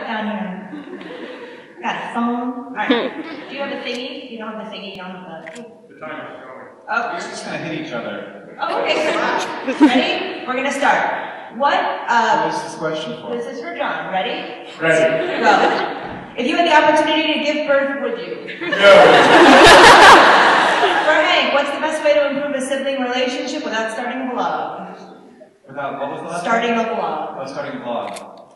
stuck down here. Got a phone. All right. Do you have a thingy? You don't have the thingy. You don't have the. The timer's going. Oh, You're just gonna hit each other. oh, okay. Ready? We're gonna start. What What is this question for? This is for John. Ready? Ready. Go. If you had the opportunity to give birth, would you? No. For Hank, what's the best way to improve a sibling relationship without starting a blog? Without, what was the last Starting one? a blog. Oh, starting a blog. I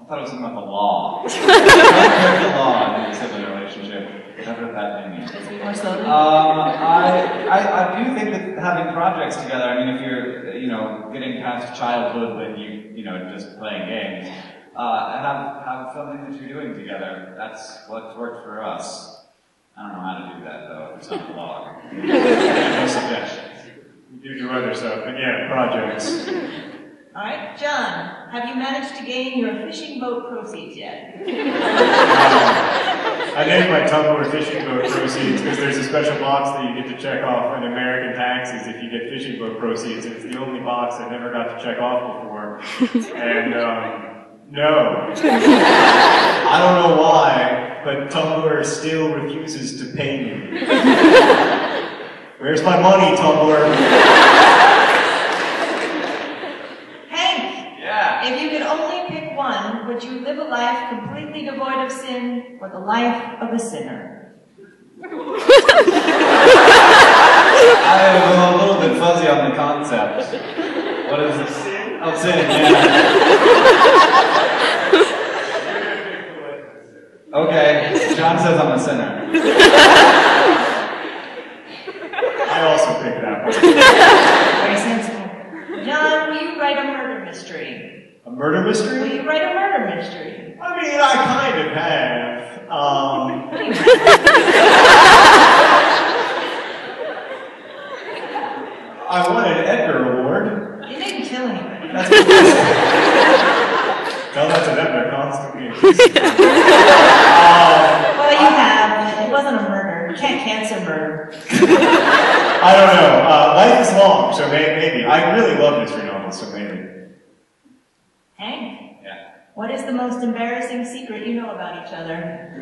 thought it was something about the law. The law in a sibling relationship. Whatever that may mean. Let's be more slowly. I do think that having projects together, I mean, if you're, getting past childhood when you just playing games, have something that you're doing together. That's what's worked for us. I don't know how to do that, though, if it's not a blog. No suggestions. You do other stuff, but yeah, projects. All right, John, have you managed to gain your fishing boat proceeds yet? I named my Tumblr fishing boat proceeds because there's a special box that you get to check off in American taxes if you get fishing boat proceeds. It's the only box I never got to check off before. And, no. I don't know why, but Tumblr still refuses to pay me. Where's my money, Tumblr? If you could only pick one, would you live a life completely devoid of sin or the life of a sinner? I am a little bit fuzzy on the concept. What is it? Sin? Oh, sin, yeah. Okay, John says I'm a sinner. I also picked that one. Very sensible. John, will you write a murder mystery? A murder mystery? Will you write a murder mystery? I mean, I kind of have. I won an Edgar Award. You didn't kill anybody. That's what they say. Tell that to them, they're constantly accusing me. Well, you have. It wasn't a murder. You can't cancel murder. I don't know. Life is long, so maybe. I really love mystery novels, so maybe. Hank? Yeah. What is the most embarrassing secret you know about each other?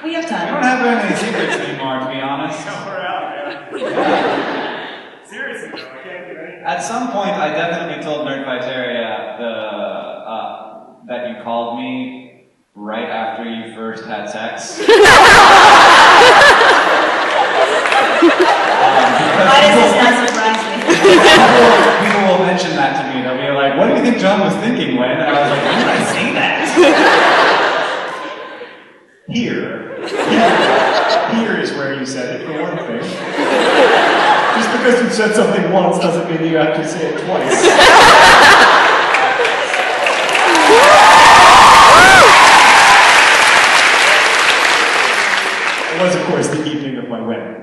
We have I time. don't have very many secrets anymore, to be honest. No, we're out, yeah. Seriously, though, I can't do anything. At some point, I definitely told Nerdfighteria that you called me right after you first had sex. Why does this not surprise me? People will mention that to me. They'll be like, what do you think John was thinking when? And I was like, when did I say that? Here is where you said it, for one thing. Just because you said something once doesn't mean you have to say it twice. It was, of course, the evening of my wedding.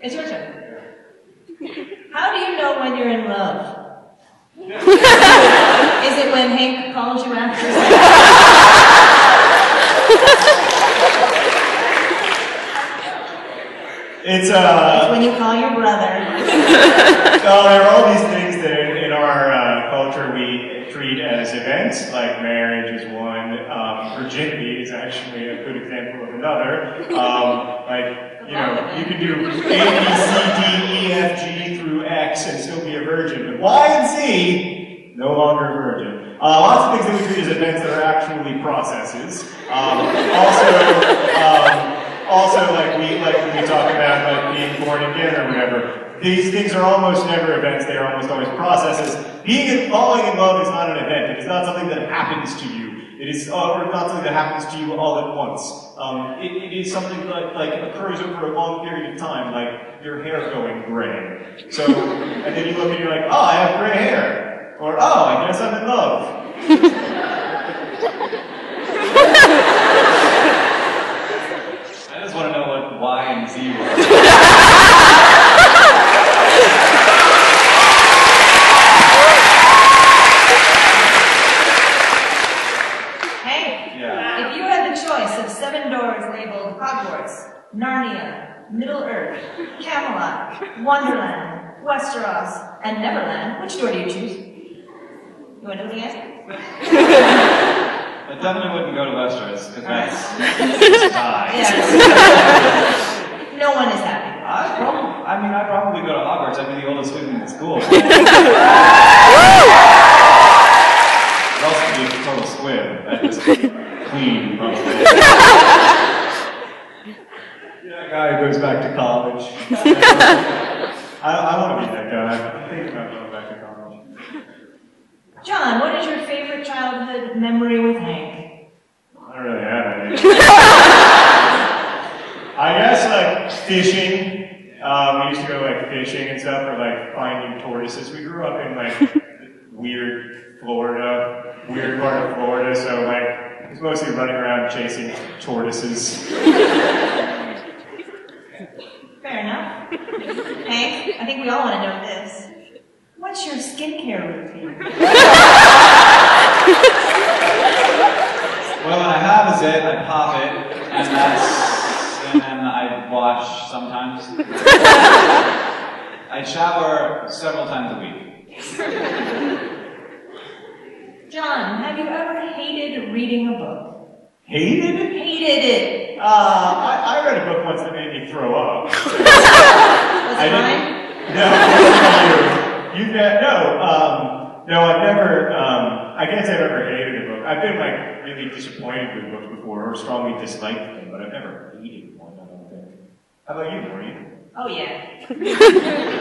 It's your turn. How do you know when you're in love? Is it when Hank calls you after sex? It's when you call your brother. No, there are all these things that in our culture we treat as events, like marriage is one, virginity is actually a good example of another. You can do A, B, C, D, E, F, G through X and still be a virgin, but Y and Z, no longer a virgin. Lots of things that we treat as events that are actually processes. Also, like when we talk about like being born again or whatever, these things are almost never events, they are almost always processes. Falling in love is not an event, it is not something that happens to you. It is or not something that happens to you all at once. It is something like occurs over a long period of time, like your hair going gray. So, and then you look and you're like, oh, I have gray hair. Or, oh, I guess I'm in love. I just want to know what Y and Z were. If you had the choice of 7 doors labeled Hogwarts, Narnia, Middle Order, Camelot, Wonderland, Westeros, and Neverland. Which door do you choose? You want to know the answer? I definitely wouldn't go to Westeros, because that's die. Yes. No one is happy. I'd probably go to Hogwarts. I'd be the oldest student in school. I'd also be a total squib. I'd just clean, probably. That guy who goes back to college. I want to be that guy. I'm thinking about going back to college. John, what is your favorite childhood memory with Hank? I don't really have any. I guess like fishing. We used to go like fishing and stuff, or like finding tortoises. We grew up in like weird part of Florida, so like it was mostly running around chasing tortoises. Fair enough. Hank, I think we all want to know this. What's your skincare routine? Well, when I have a zit, I pop it, and then I wash sometimes. I shower several times a week. John, have you ever hated reading a book? Hated? Hated it. I read a book once that made me throw up. Was it mine? No, no, I've never, I can't say I've ever hated a book. I've been like really disappointed with books before, or strongly disliked them, but I've never hated one, I don't think. How about you, Maureen? Oh yeah.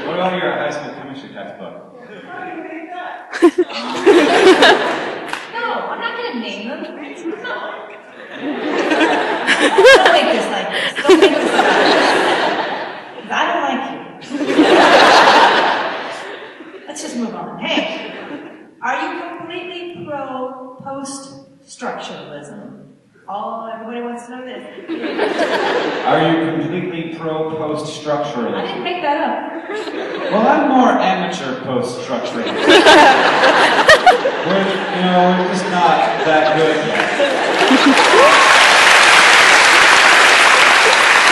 What about your high school chemistry textbook? No, I'm not going to name them. No. Don't make this like this. Don't make this like this. 'Cause I don't like you. Let's just move on. Hey, are you completely pro-post-structuralism? Everybody wants to know this. Are you completely pro-post-structuralism? I didn't make that up. Well, I'm more amateur post-structuralist. We're just not that good yet.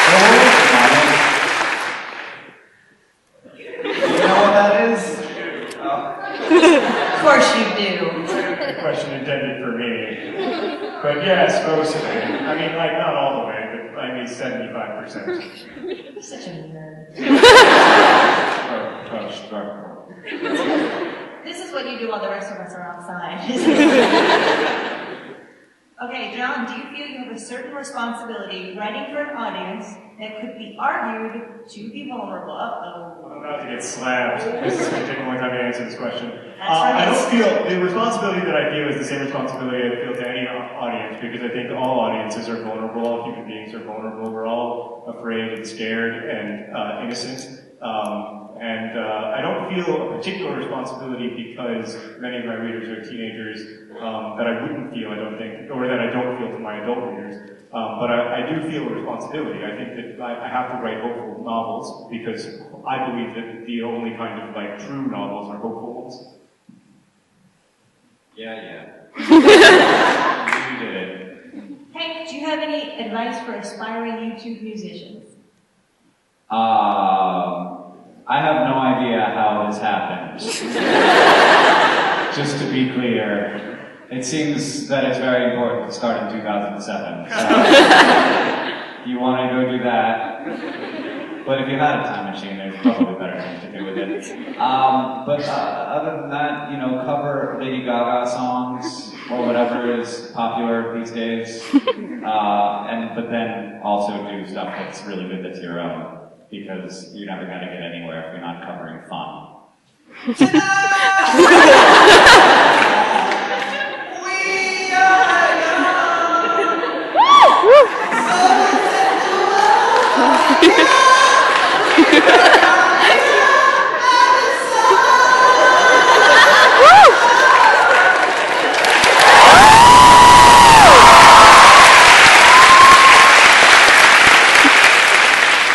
We're working on it. You know what that is? Of course you do. A question intended for me. But yes, mostly. I mean, like, not all the way, but I mean 75%. You're such a nerd. Post-structural. This is what you do while the rest of us are outside. Okay, John, do you feel you have a certain responsibility writing for an audience that could be argued to be vulnerable? I'm about to get slapped. This is going to take a long time to answer this question. Right. I don't feel, the responsibility that I feel is the same responsibility I feel to any audience, because I think all audiences are vulnerable, all human beings are vulnerable, we're all afraid and scared and innocent. I don't feel a particular responsibility because many of my readers are teenagers that I wouldn't feel, I don't think, or that I don't feel to my adult readers. But I do feel a responsibility. I think that I have to write hopeful novels because I believe that the only kind of like true novels are hopeful ones. Yeah. You did it. Hank, do you have any advice for aspiring YouTube musicians? I have no idea how this happened. Just to be clear, it seems that it's very important to start in 2007. So you want to go do that. But if you had a time machine, there's probably better things to do with it. But other than that, cover Lady Gaga songs or whatever is popular these days. But then also do stuff that's really good that's your own. Because you're never going to get anywhere if you're not covering fun.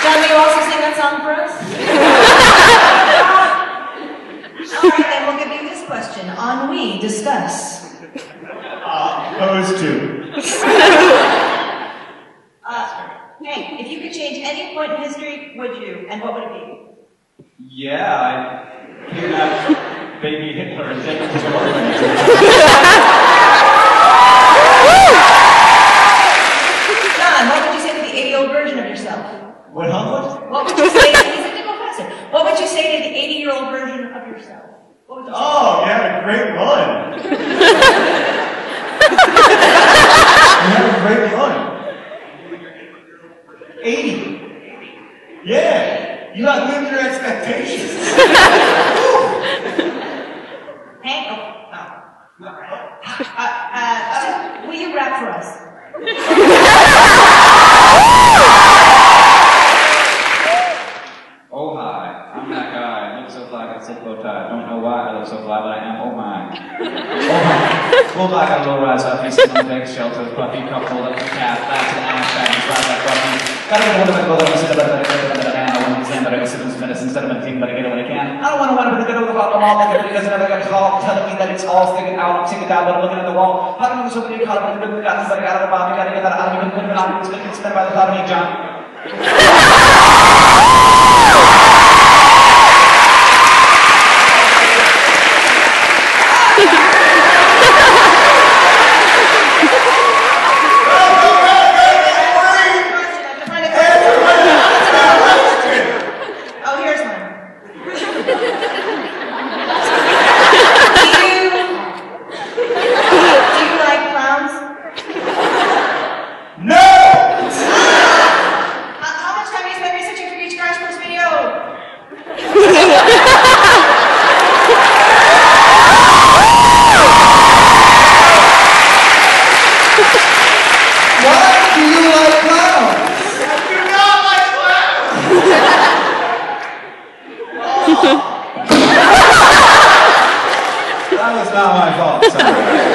John, will you also sing that song for us? All right, then we'll give you this question. Ennui, discuss. Opposed to. Hey, if you could change any point in history, would you, and what would it be? Yeah, I kidnapped baby Hitler and take him to the orphanage. John, what would you say to the 80-year-old version of yourself? What? What would you say? He's a go faster. What would you say to the 80-year-old version of yourself? What would you say? Oh, you had a great run. You had a great run. 80. Yeah. You outlived your expectations. Hank? Oh. All right. Will you rap for us? Oh hi, I'm that guy. I look so fly, got so bow tie. Don't know why I look so fly, but I am. Oh my. Oh my. Full black on low rise, up, he's sitting on the shelter, puppy, cup hold up the calf, back to the ass, back and slide like puppy. Gotta get hold of it, go there, sit about it, I want to stand, but I can sit in medicine instead of a team, but I get it when I can. I don't want to wonder, but I get over the hot wall, like everybody doesn't ever get a call, telling me that it's all sticking out, I'm sticking down, but I'm looking at the wall. How do you know somebody caught up with the got this like out of the bomb, you gotta get that out of me, but I'm going to get spent by the thought of me, John. That was not my fault, sorry.